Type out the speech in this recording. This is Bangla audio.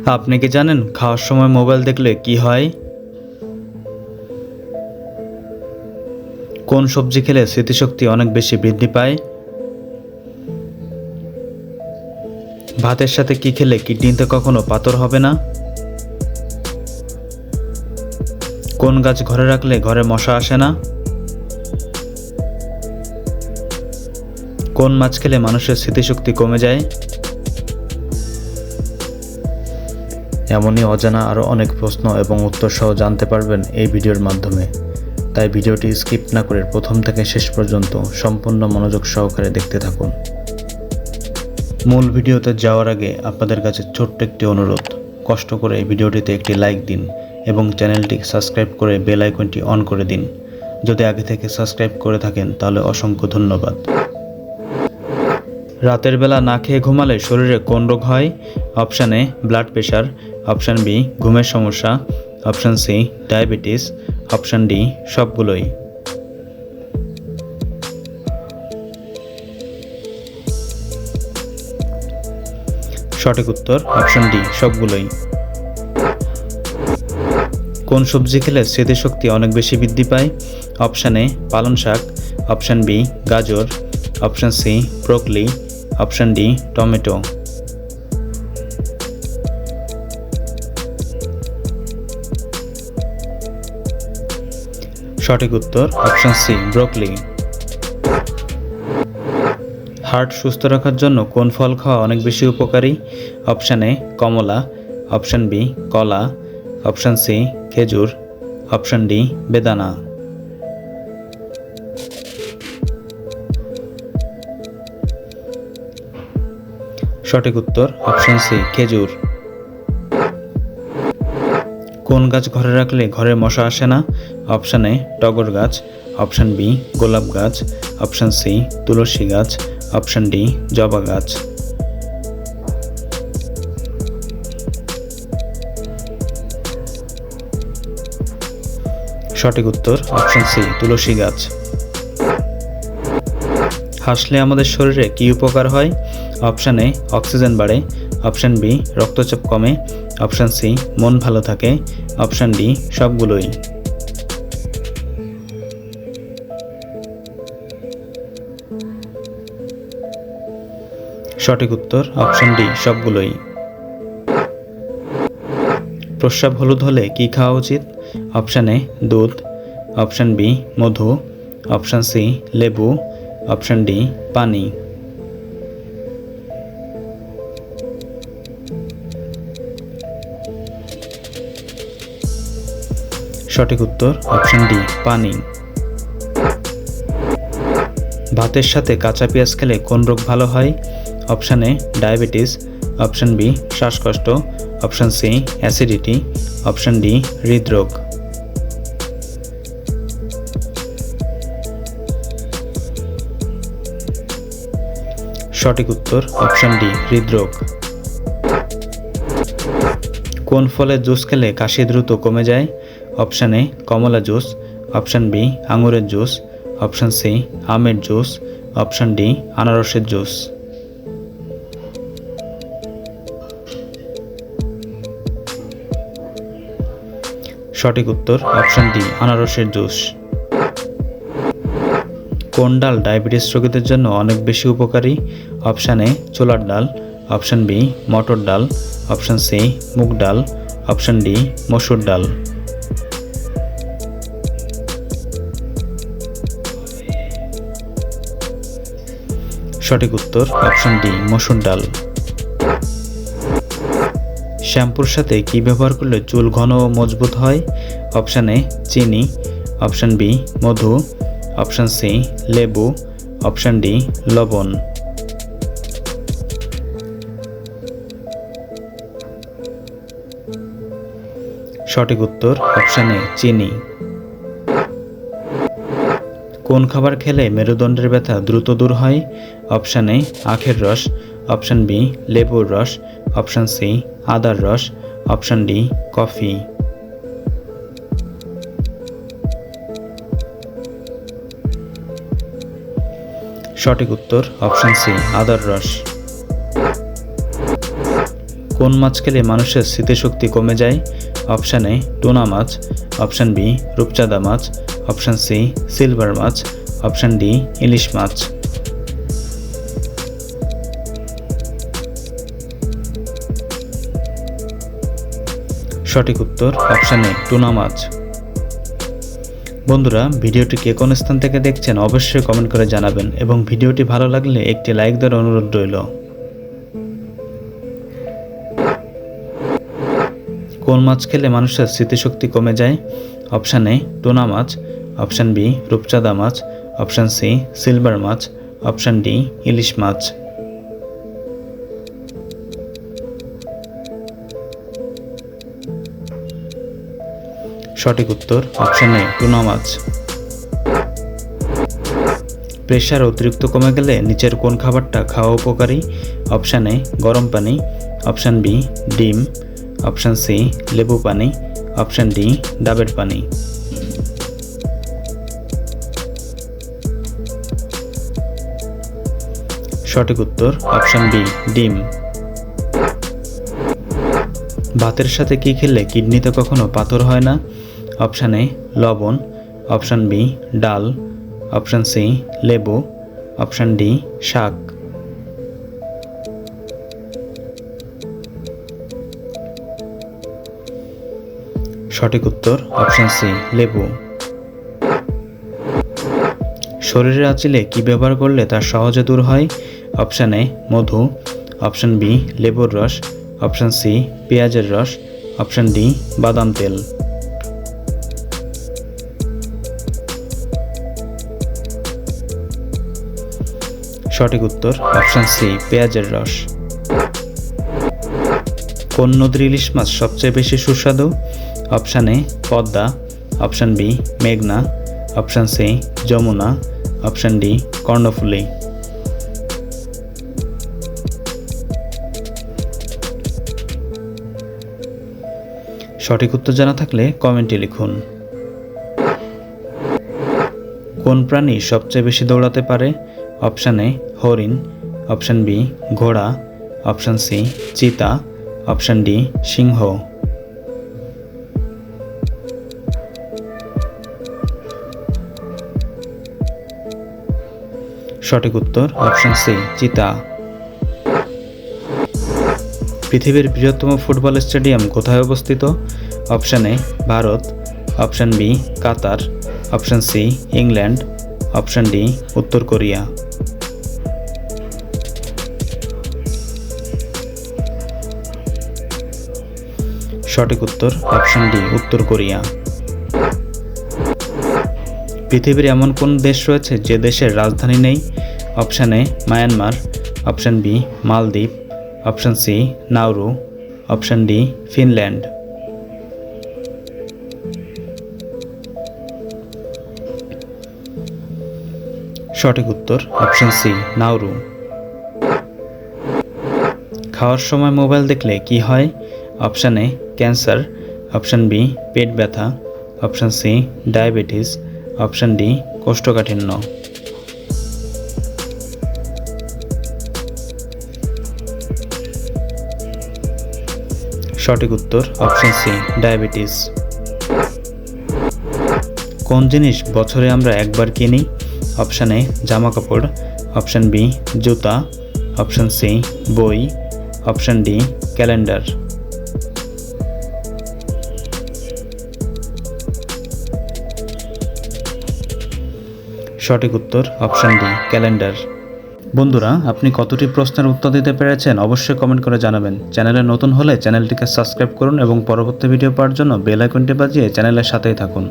আপনি কি জানেন খাওয়ার সময় মোবাইল দেখলে কি হয়? কোন সবজি খেলে স্মৃতিশক্তি অনেক বেশি বৃদ্ধি পায়? ভাতের সাথে কি খেলে কিডনিতে কখনো পাথর হবে না? কোন গাছ ঘরে রাখলে ঘরে মশা আসে না? কোন মাছ খেলে মানুষের স্মৃতিশক্তি কমে যায়? এমনই অজানা আরও অনেক প্রশ্ন এবং উত্তর সহ জানতে পারবেন এই ভিডিওর মাধ্যমে। তাই ভিডিওটি স্কিপ না করে প্রথম থেকে শেষ পর্যন্ত সম্পূর্ণ মনোযোগ সহকারে দেখতে থাকুন। মূল ভিডিওতে যাওয়ার আগে আপনাদের কাছে ছোট্ট একটি অনুরোধ, কষ্ট করে এই ভিডিওটিতে একটি লাইক দিন এবং চ্যানেলটি সাবস্ক্রাইব করে বেল আইকনটি অন করে দিন। যদি আগে থেকে সাবস্ক্রাইব করে থাকেন তাহলে অসংখ্য ধন্যবাদ। রাতের বেলা না খেয়ে ঘুমালে শরীরে কোন রোগ হয়? Option A blood pressure, option B ঘুমের সমস্যা, option C diabetes, option D সবগুলোই। সঠিক উত্তর অপশান ডি সবগুলোই। কোন সবজি খেলে স্মৃতিশক্তি অনেক বেশি বৃদ্ধি পায়? অপশান এ পালং শাক, অপশান বি গাজর, option C broccoli, option D tomato. সঠিক উত্তর অপশান সি ব্রোকলি। হার্ট সুস্থ রাখার জন্য কোন ফল খাওয়া অনেক বেশি উপকারী? অপশান এ কমলা, অপশান বি কলা, অপশান সি খেজুর, অপশান ডি বেদানা। সঠিক উত্তর অপশান সি খেজুর। কোন গাছ ঘরে রাখলে ঘরে মশা আসে না? অপশান এ টগর গাছ, অপশান বি গোলাপ গাছ, অপশান সি তুলসী গাছ, অপশান ডি জবা গাছ। সঠিক উত্তর অপশান সি তুলসী গাছ। হাসলে আমাদের শরীরে কী উপকার হয়? অপশান এ অক্সিজেন বাড়ে, অপশান বি রক্তচাপ কমে, অপশান সি মন ভালো থাকে, অপশান ডি সবগুলোই। সঠিক উত্তর অপশান ডি সবগুলোই। প্রস্রাব হলুদ হলে কি খাওয়া উচিত? অপশান এ দুধ, অপশান বি মধু, অপশান সি লেবু, অপশান ডি পানি। সঠিক উত্তর অপশান ডি পানি। ভাতের সাথে কাঁচা পেঁয়াজ খেলে কোন রোগ ভালো হয়? Option A diabetes, option B শ্বাসকষ্ট, option C acidity, option D হৃদরোগ। সঠিক উত্তর অপশান ডি হৃদরোগ। কোন ফলের জুস খেলে কাশি দ্রুত কমে যায়? অপশান এ কমলা জুস, অপশান বি আঙুরের জুস, অপশান সি আমের জুস, অপশান ডি আনারসের জুস। সঠিক উত্তর অপশান ডি আনারসের জুস। কোন ডাল ডায়াবেটিস রোগীদের জন্য অনেক বেশি উপকারী? অপশান এ ছোলার ডাল, অপশান বি মটর ডাল, অপশান সি মুগ ডাল, অপশান ডি মসুর ডাল। সঠিক উত্তর অপশান ডি মসুর ডাল। শ্যাম্পুর সাথে কি ব্যবহার করলে চুল ঘন ও মজবুত হয়? অপশান এ চিনি, অপশান বি মধু, অপশান সি লেবু, অপশান ডি লবণ। সঠিক উত্তর অপশান এ চিনি। কোন খাবার খেলে মেরুদণ্ডের ব্যথা দ্রুত দূর হয়? অপশান এ আখের রস, অপশান বি লেবুর রস, অপশান সি আদার রস, অপশান ডি কফি। সঠিক উত্তর অপশান সি আদার রস। কোন মাছ খেলে মানুষের স্মৃতিশক্তি কমে যায়? অপশান এ টুনা মাছ, অপশান বি রূপচাঁদা মাছ, অপশান সি সিলভার মাছ, অপশান ডি ইলিশ মাছ। সঠিক উত্তর অপশান এ টুনা মাছ। বন্ধুরা, ভিডিওটি কে কোন স্থান থেকে দেখছেন অবশ্যই কমেন্ট করে জানাবেন এবং ভিডিওটি ভালো লাগলে একটি লাইক দেওয়ার অনুরোধ রইল। কোন মাছ খেলে মানুষের স্মৃতিশক্তি কমে যায়? অপশান এ টুনা মাছ, অপশান বি রূপচাঁদা মাছ, অপশান সি সিলভার মাছ, অপশান ডি ইলিশ মাছ। সঠিক উত্তর অপশান এ টুনা মাছ। প্রেশার অতিরিক্ত কমে গেলে নিচের কোন খাবারটা খাওয়া উপকারী? অপশান এ গরম পানি, অপশান বি ডিম, অপশান সি লেবু পানি, অপশান ডি ডাবের পানি। সঠিক উত্তর অপশান বি ডিম। ভাতের সাথে কি খেলে কিডনিতে কখনো পাথর হয় না? অপশান এ লবণ, অপশান বি ডাল, অপশান সি লেবু, অপশান ডি শাক। সঠিক উত্তর অপশান সি লেবু। শরীরে আঁচিলে কি ব্যবহার করলে তা সহজে দূর হয়? অপশান এ মধু, অপশান বি লেবুর রস, অপশান সি পেঁয়াজের রস, অপশান ডি বাদাম তেল। সঠিক উত্তর অপশান সি পেঁয়াজের রস। কোন নদীর ইলিশ মাছ সবচেয়ে বেশি সুস্বাদু? Option A Padma, option B মেঘনা, option C Jamuna, option D Karnaphuli. সঠিক উত্তর জানা থাকলে কমেন্টে লিখুন। কোন প্রাণী সবচেয়ে বেশি দৌড়াতে পারে? অপশান এ হরিণ, অপশান বি ঘোড়া, অপশান সি চিতা, অপশান ডি সিংহ। সঠিক উত্তর অপশান সি চিতা। পৃথিবীর বৃহত্তম ফুটবল স্টেডিয়াম কোথায় অবস্থিত? Option A Bharat, option B Qatar, option C England, option D উত্তর কোরিয়া। সঠিক উত্তর অপশান ডি উত্তর কোরিয়া। পৃথিবীর এমন কোন দেশ রয়েছে যে দেশের রাজধানী নেই? Option A Myanmar, option B মালদ্বীপ, option C Nauru, option D Finland. সঠিক উত্তর অপশান সি নাউরু। খাওয়ার সময় মোবাইল দেখলে কি হয়? Option A cancer, option B পেট ব্যথা, option C diabetes, option D কোষ্ঠকাঠিন্য। সঠিক উত্তর অপশান সি ডায়াবেটিস। কোন জিনিস বছরে আমরা একবার কিনি? অপশান এ জামা কাপড়, অপশান বি জুতা, অপশান সি বই, অপশান ডি ক্যালেন্ডার। সঠিক উত্তর অপশান ডি ক্যালেন্ডার। বন্ধুরা, আপনি কতটি প্রশ্নের উত্তর দিতে পেরেছেন অবশ্যই কমেন্ট করে জানাবেন। চ্যানেলে নতুন হলে চ্যানেলটিকে সাবস্ক্রাইব করুন এবং পরবর্তী ভিডিও পাওয়ার জন্য বেল আইকনটি বাজিয়ে চ্যানেলের সাথেই থাকুন।